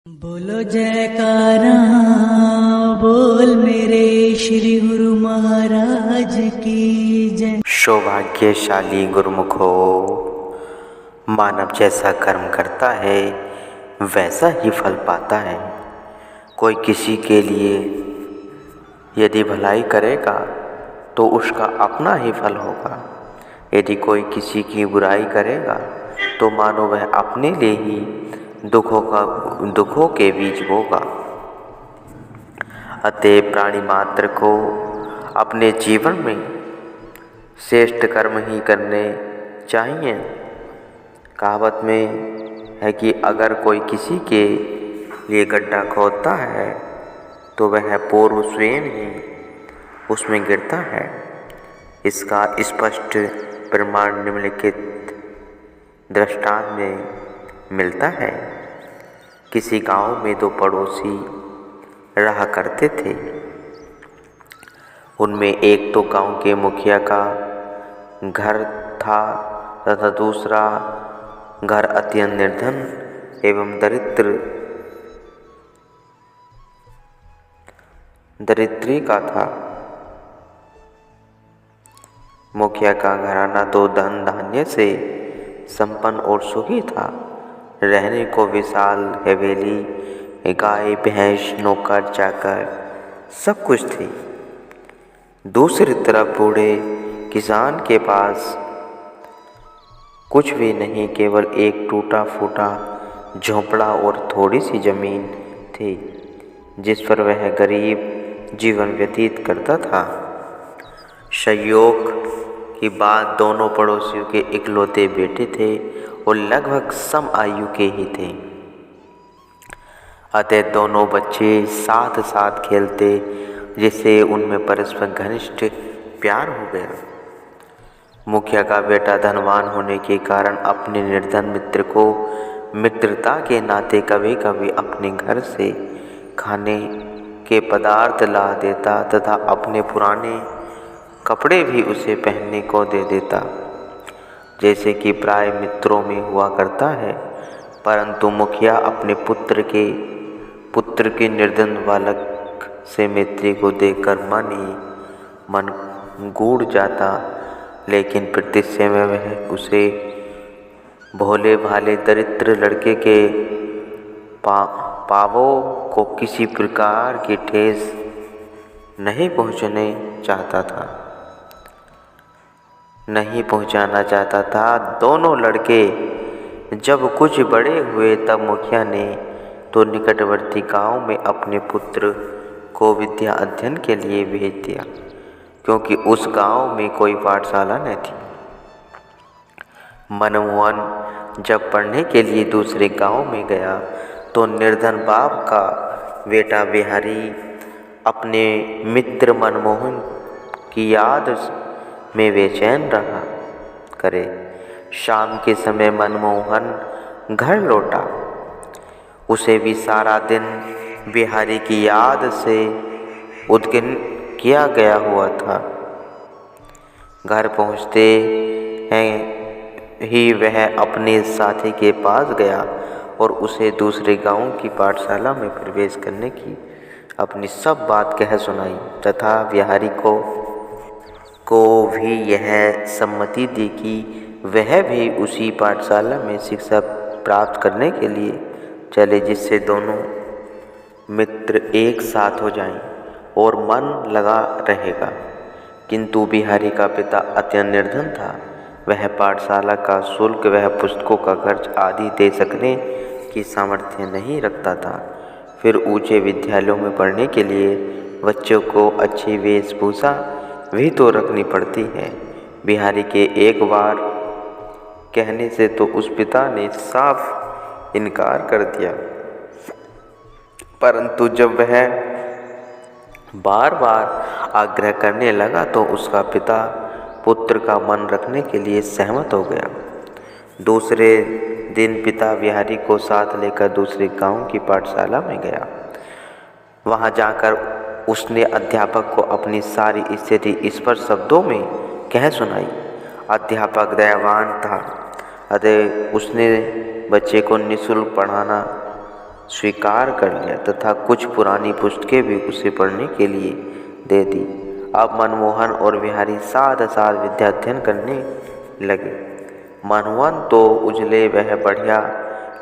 बोलो जयकारा बोल मेरे श्री गुरु महाराज की जय। सौभाग्यशाली गुरुमुख हो। मानव जैसा कर्म करता है वैसा ही फल पाता है। कोई किसी के लिए यदि भलाई करेगा तो उसका अपना ही फल होगा। यदि कोई किसी की बुराई करेगा तो मानो वह अपने लिए ही दुखों के बीज बोगा। अतः प्राणी मात्र को अपने जीवन में श्रेष्ठ कर्म ही करने चाहिए। कहावत में है कि अगर कोई किसी के लिए गड्ढा खोदता है तो वह पूर्व स्वयं ही उसमें गिरता है। इसका स्पष्ट प्रमाण निम्नलिखित दृष्टांत में मिलता है। किसी गांव में दो पड़ोसी रहा करते थे। उनमें एक तो गांव के मुखिया का घर था तथा दूसरा घर अत्यंत निर्धन एवं दरिद्री का था। मुखिया का घराना तो धन धान्य से संपन्न और सुखी था। रहने को विशाल हवेली, गाय भैंस, नौकर चाकर सब कुछ थी। दूसरी तरफ बूढ़े किसान के पास कुछ भी नहीं, केवल एक टूटा फूटा झोंपड़ा और थोड़ी सी जमीन थी जिस पर वह गरीब जीवन व्यतीत करता था। संयोग की बात दोनों पड़ोसियों के इकलौते बेटे थे और लगभग सम आयु के ही थे। अतः दोनों बच्चे साथ साथ खेलते जिससे उनमें परस्पर घनिष्ठ प्यार हो गया। मुखिया का बेटा धनवान होने के कारण अपने निर्धन मित्र को मित्रता के नाते कभी कभी अपने घर से खाने के पदार्थ ला देता तथा अपने पुराने कपड़े भी उसे पहनने को दे देता, जैसे कि प्राय मित्रों में हुआ करता है। परंतु मुखिया अपने पुत्र के निर्धन बालक से मैत्री को देखकर मन गूढ़ जाता, लेकिन प्रत्यक्ष में वह उसे भोले भाले दरिद्र लड़के के पावों को किसी प्रकार की ठेस नहीं पहुंचाना चाहता था। दोनों लड़के जब कुछ बड़े हुए तब मुखिया ने तो निकटवर्ती गांव में अपने पुत्र को विद्या अध्ययन के लिए भेज दिया, क्योंकि उस गांव में कोई पाठशाला न थी। मनमोहन जब पढ़ने के लिए दूसरे गांव में गया तो निर्धन बाप का बेटा बिहारी अपने मित्र मनमोहन की याद में बेचैन रहा करे। शाम के समय मनमोहन घर लौटा। उसे भी सारा दिन बिहारी की याद से उद्विग्न किया गया हुआ था। घर पहुँचते ही वह अपने साथी के पास गया और उसे दूसरे गांव की पाठशाला में प्रवेश करने की अपनी सब बात कह सुनाई तथा बिहारी को भी यह सम्मति दी कि वह भी उसी पाठशाला में शिक्षा प्राप्त करने के लिए चले, जिससे दोनों मित्र एक साथ हो जाएं और मन लगा रहेगा। किंतु बिहारी का पिता अत्यंत निर्धन था। वह पाठशाला का शुल्क वह पुस्तकों का खर्च आदि दे सकने की सामर्थ्य नहीं रखता था। फिर ऊंचे विद्यालयों में पढ़ने के लिए बच्चों को अच्छी वेशभूषा भी तो रखनी पड़ती है। बिहारी के एक बार कहने से तो उस पिता ने साफ इनकार कर दिया, परंतु जब वह बार बार आग्रह करने लगा तो उसका पिता पुत्र का मन रखने के लिए सहमत हो गया। दूसरे दिन पिता बिहारी को साथ लेकर दूसरे गांव की पाठशाला में गया। वहां जाकर उसने अध्यापक को अपनी सारी स्थिति स्पष्ट शब्दों में कह सुनाई। अध्यापक दयावान था, अतः उसने बच्चे को निःशुल्क पढ़ाना स्वीकार कर लिया तथा कुछ पुरानी पुस्तकें भी उसे पढ़ने के लिए दे दी। अब मनमोहन और बिहारी साथ साथ विद्या अध्ययन करने लगे। मनमोहन तो उजले वह बढ़िया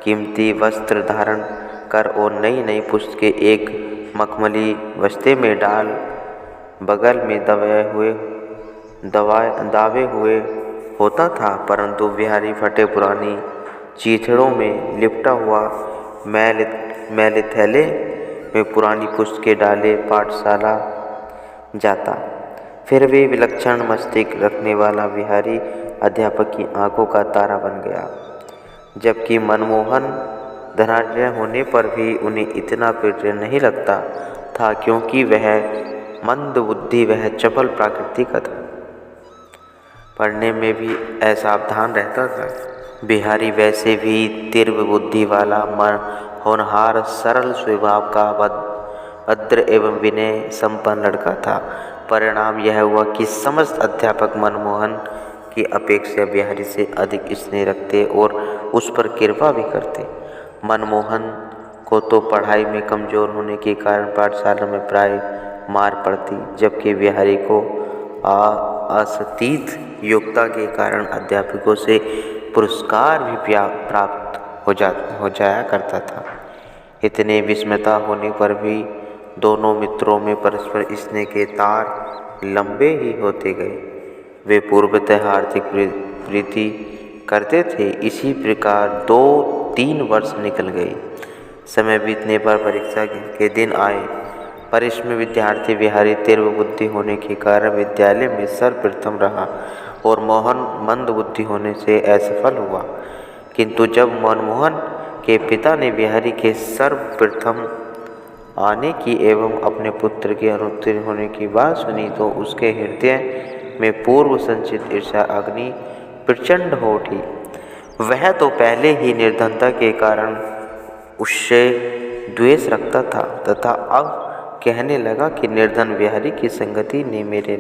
कीमती वस्त्र धारण कर और नई नई पुस्तकें एक मखमली बस्ते में डाल बगल में दावे हुए होता था, परंतु बिहारी फटे पुरानी चीथड़ों में लिपटा हुआ मैले थैले में पुरानी पुस्तकें डाले पाठशाला जाता। फिर भी विलक्षण मस्तिष्क रखने वाला बिहारी अध्यापक की आंखों का तारा बन गया, जबकि मनमोहन धनाढ्य होने पर भी उन्हें इतना प्रिय नहीं लगता था, क्योंकि वह मंद बुद्धि वह चपल प्रकृति का था। पढ़ने में भी असावधान रहता था। बिहारी वैसे भी तीव्र बुद्धि वाला होनहार सरल स्वभाव का भद्र एवं विनय संपन्न लड़का था। परिणाम यह हुआ कि समस्त अध्यापक मनमोहन की अपेक्षा बिहारी से अधिक स्नेह रखते और उस पर कृपा भी करते। मनमोहन को तो पढ़ाई में कमज़ोर होने के कारण पाठशाला में प्राय मार पड़ती, जबकि बिहारी को अस्थायी योग्यता के कारण अध्यापकों से पुरस्कार भी प्राप्त हो जाया करता था। इतने विस्मयता होने पर भी दोनों मित्रों में परस्पर स्नेह के तार लंबे ही होते गए। वे पूर्वतः आर्थिक प्रीति करते थे। इसी प्रकार 2-3 वर्ष निकल गए। समय बीतने पर परीक्षा के दिन आए, पर इसमें विद्यार्थी बिहारी तीव्र बुद्धि होने के कारण विद्यालय में सर्वप्रथम रहा और मोहन मंद बुद्धि होने से असफल हुआ। किंतु जब मनमोहन के पिता ने बिहारी के सर्वप्रथम आने की एवं अपने पुत्र के अनुत्तीर्ण होने की बात सुनी, तो उसके हृदय में पूर्व संचित ईर्ष्या अग्नि प्रचंड हो उठी। वह तो पहले ही निर्धनता के कारण उससे द्वेष रखता था तथा अब कहने लगा कि निर्धन बिहारी की संगति ने मेरे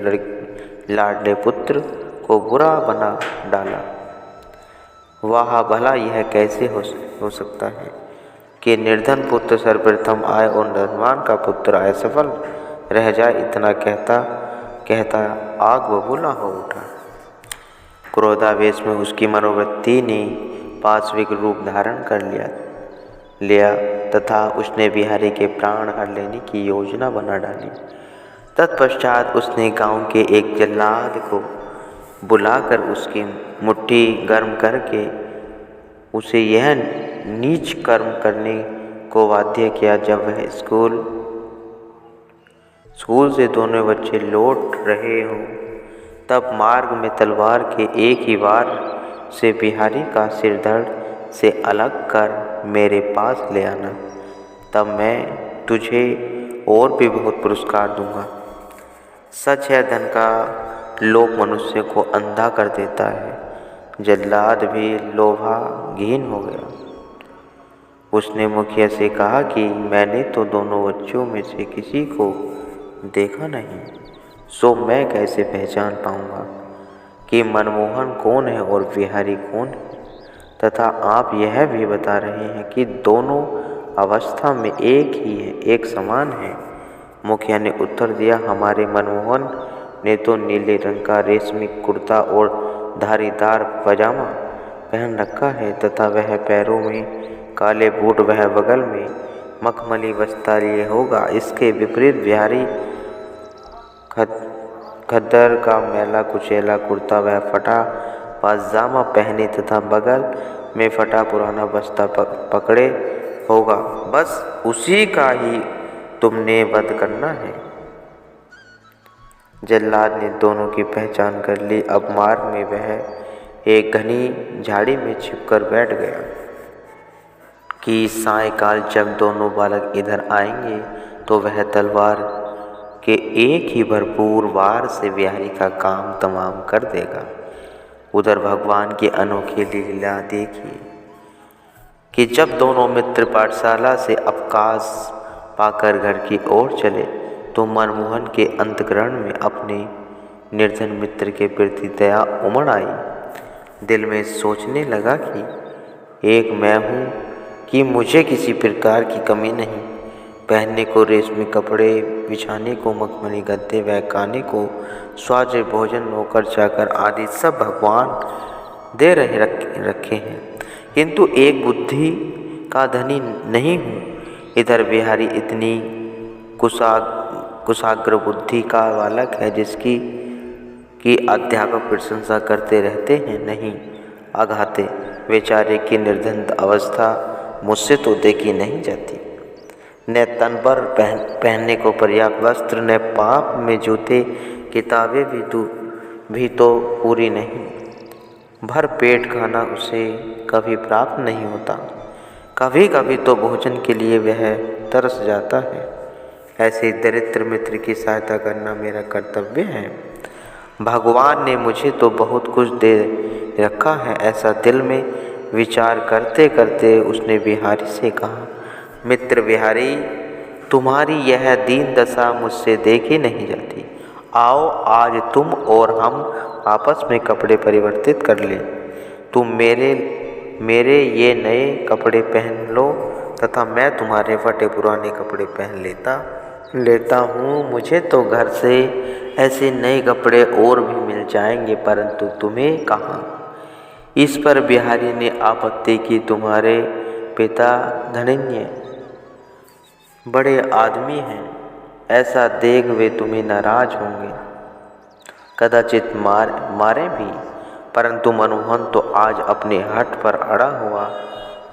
लाडले पुत्र को बुरा बना डाला। वाह भला, यह कैसे हो सकता है कि निर्धन पुत्र सर्वप्रथम आए और धनवान का पुत्र असफल रह जाए। इतना कहता आग बबूला हो उठा। क्रोधावेश में उसकी मनोवृत्ति ने पाशविक रूप धारण कर लिया तथा उसने बिहारी के प्राण हर लेने की योजना बना डाली। तत्पश्चात उसने गांव के एक जल्लाद को बुलाकर उसकी मुट्ठी गर्म करके उसे यह नीच कर्म करने को बाध्य किया। जब वह स्कूल से दोनों बच्चे लौट रहे हों, तब मार्ग में तलवार के एक ही वार से बिहारी का सिर धड़ से अलग कर मेरे पास ले आना, तब मैं तुझे और भी बहुत पुरस्कार दूंगा। सच है, धन का लोभ मनुष्य को अंधा कर देता है। जल्लाद भी लोभाहीन हो गया। उसने मुखिया से कहा कि मैंने तो दोनों बच्चों में से किसी को देखा नहीं, सो मैं कैसे पहचान पाऊंगा कि मनमोहन कौन है और बिहारी कौन है, तथा आप यह भी बता रहे हैं कि दोनों अवस्था में एक ही है, एक समान है। मुखिया ने उत्तर दिया, हमारे मनमोहन ने तो नीले रंग का रेशमी कुर्ता और धारीदार पजामा पहन रखा है तथा वह पैरों में काले बूट, वह बगल में मखमली बस्ता लिए होगा। इसके विपरीत बिहारी खद्दर का मैला कुचैला कुर्ता, वह फटा पाजामा पहने तथा बगल में फटा पुराना बस्ता पकड़े होगा। बस उसी का ही तुमने वध करना है। जल्लाद ने दोनों की पहचान कर ली। अब मार्ग में वह एक घनी झाड़ी में छिपकर बैठ गया कि सायंकाल जब दोनों बालक इधर आएंगे तो वह तलवार के एक ही भरपूर वार से बिहारी का काम तमाम कर देगा। उधर भगवान की अनोखी लीला देखिए कि जब दोनों मित्र पाठशाला से अवकाश पाकर घर की ओर चले, तो मनमोहन के अंतःकरण में अपने निर्धन मित्र के प्रति दया उमड़ आई। दिल में सोचने लगा कि एक मैं हूँ कि मुझे किसी प्रकार की कमी नहीं। पहनने को रेशमी कपड़े, बिछाने को मखमली गद्दे व खाने को स्वादिष्ट भोजन, नौकर चाकर आदि सब भगवान दे रखे हैं, किंतु एक बुद्धि का धनी नहीं हूँ। इधर बिहारी इतनी कुशाग्र बुद्धि का बालक है जिसकी कि अध्यापक प्रशंसा करते रहते हैं, नहीं आघाते। बेचारे की निर्धन अवस्था मुझसे तो देखी नहीं जाती। न तन पर पहनने को पर्याप्त वस्त्र, न पाप में जूते, किताबें भी तो पूरी नहीं। भर पेट खाना उसे कभी प्राप्त नहीं होता। कभी कभी तो भोजन के लिए वह तरस जाता है। ऐसे दरिद्र मित्र की सहायता करना मेरा कर्तव्य है। भगवान ने मुझे तो बहुत कुछ दे रखा है। ऐसा दिल में विचार करते करते उसने बिहारी से कहा, मित्र बिहारी, तुम्हारी यह दीन दशा मुझसे देखी नहीं जाती। आओ आज तुम और हम आपस में कपड़े परिवर्तित कर लें। तुम मेरे ये नए कपड़े पहन लो तथा मैं तुम्हारे फटे पुराने कपड़े पहन लेता हूँ। मुझे तो घर से ऐसे नए कपड़े और भी मिल जाएंगे, परंतु तुम्हें कहाँ। इस पर बिहारी ने आपत्ति की, तुम्हारे पिता धनन्य बड़े आदमी हैं, ऐसा देख वे तुम्हें नाराज होंगे, कदाचित मारे भी। परंतु मनमोहन तो आज अपने हठ पर अड़ा हुआ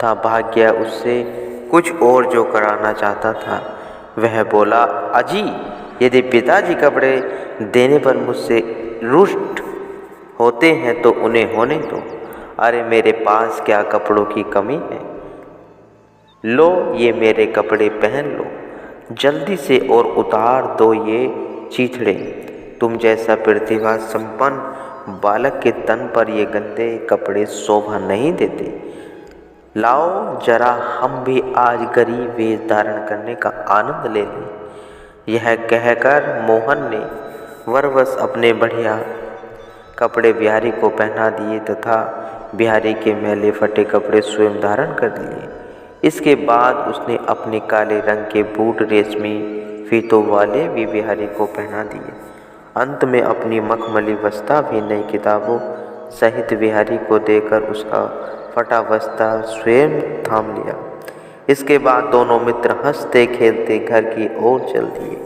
था। भाग्य उससे कुछ और जो कराना चाहता था। वह बोला, अजी, यदि पिताजी कपड़े देने पर मुझसे रुष्ट होते हैं तो उन्हें होने दो। अरे मेरे पास क्या कपड़ों की कमी है। लो ये मेरे कपड़े पहन लो जल्दी से और उतार दो ये चीथड़े। तुम जैसा प्रतिभा संपन्न बालक के तन पर ये गंदे कपड़े शोभा नहीं देते। लाओ जरा हम भी आज गरीब वेश धारण करने का आनंद ले लें। यह कहकर मोहन ने वरवश अपने बढ़िया कपड़े बिहारी को पहना दिए तथा बिहारी के मैले फटे कपड़े स्वयं धारण कर लिए। इसके बाद उसने अपने काले रंग के बूट रेशमी फीतों वाले भी बिहारी को पहना दिए। अंत में अपनी मखमली बस्ता भी नई किताबों सहित बिहारी को देकर उसका फटा बस्ता स्वयं थाम लिया। इसके बाद दोनों मित्र हंसते खेलते घर की ओर चल दिए।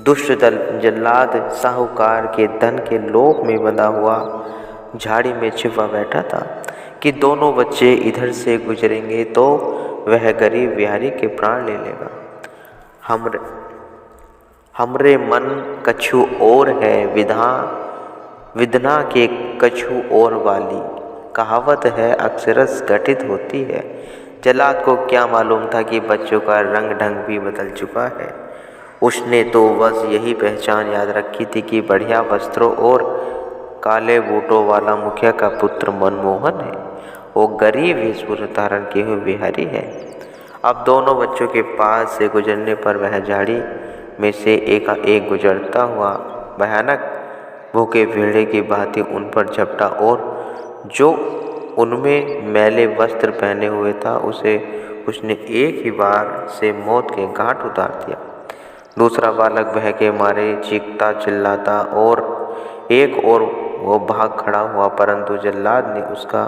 दुष्ट जल्लाद साहूकार के धन के लोभ में बंधा हुआ झाड़ी में छिपा बैठा था कि दोनों बच्चे इधर से गुजरेंगे तो वह गरीब बिहारी के प्राण ले लेगा। हमरे मन कछु और है, विधना के कछु और वाली कहावत है अक्षरश घटित होती है। जल्लाद को क्या मालूम था कि बच्चों का रंग ढंग भी बदल चुका है। उसने तो बस यही पहचान याद रखी थी कि बढ़िया वस्त्रों और काले बूटों वाला मुखिया का पुत्र मनमोहन है। वो गरीब वेशभूषा धारण किए हुए बिहारी है। अब दोनों बच्चों के पास से गुजरने पर वह झाड़ी में से एक गुजरता हुआ भयानक भूखे भेड़े की भांति उन पर झपटा और जो उनमें मैले वस्त्र पहने हुए था उसे उसने एक ही बार से मौत के घाट उतार दिया। दूसरा बालक भय के मारे चीखता चिल्लाता और एक और वो भाग खड़ा हुआ, परंतु जल्लाद ने उसका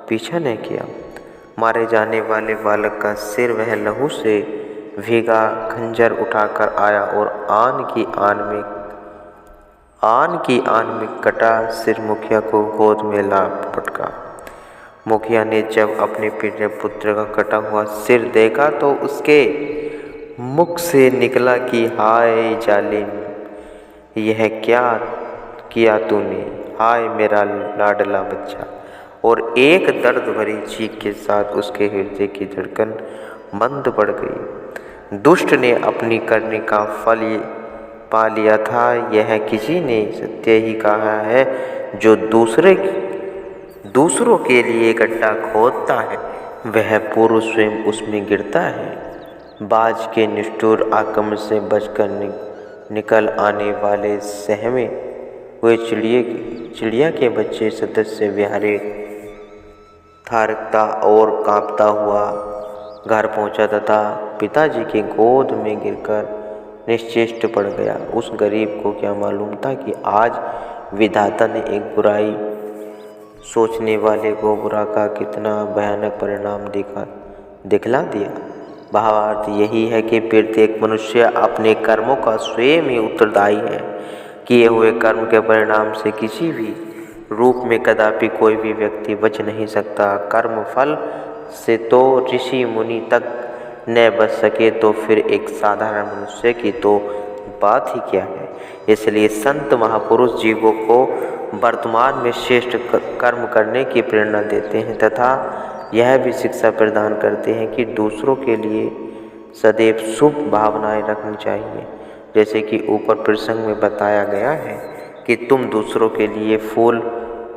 पीछा नहीं किया। मारे जाने वाले बालक का सिर वह लहू से भीगा खंजर उठाकर आया और आन की आन में कटा सिर मुखिया को गोद में ला पटका। मुखिया ने जब अपने प्रिय पुत्र का कटा हुआ सिर देखा तो उसके मुख से निकला कि हाय जालिम, यह क्या किया तूने, हाय मेरा लाडला बच्चा। और एक दर्द भरी चीख के साथ उसके हृदय की धड़कन मंद बढ़ गई। दुष्ट ने अपनी करनी का फल पा लिया था। यह किसी ने सत्य ही कहा है, जो दूसरों के लिए गड्ढा खोदता है वह पूर्व स्वयं उसमें गिरता है। बाज के निष्ठुर आक्रमण से बचकर निकल आने वाले सहमे हुए चिड़िया के बच्चे सदस्य बिहारी थारकता और कांपता हुआ घर पहुंचा तथा पिताजी के गोद में गिरकर निश्चेष्ट पड़ गया। उस गरीब को क्या मालूम था कि आज विधाता ने एक बुराई सोचने वाले को बुरा का कितना भयानक परिणाम दिखला दिया। भावार्थ यही है कि प्रत्येक मनुष्य अपने कर्मों का स्वयं ही उत्तरदायी है। किए हुए कर्म के परिणाम से किसी भी रूप में कदापि कोई भी व्यक्ति बच नहीं सकता। कर्म फल से तो ऋषि मुनि तक न बच सके तो फिर एक साधारण मनुष्य की तो बात ही क्या है। इसलिए संत महापुरुष जीवों को वर्तमान में श्रेष्ठ कर्म करने की प्रेरणा देते हैं तथा यह भी शिक्षा प्रदान करते हैं कि दूसरों के लिए सदैव शुभ भावनाएं रखनी चाहिए। जैसे कि ऊपर प्रसंग में बताया गया है कि तुम दूसरों के लिए फूल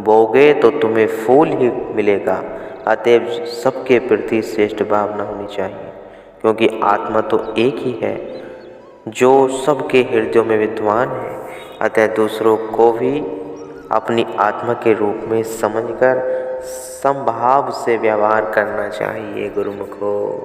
बोओगे तो तुम्हें फूल ही मिलेगा। अतएव सबके प्रति श्रेष्ठ भावना होनी चाहिए, क्योंकि आत्मा तो एक ही है जो सबके हृदयों में विद्वान है। अतः दूसरों को भी अपनी आत्मा के रूप में समझकर समभाव से व्यवहार करना चाहिए। गुरुमुखो।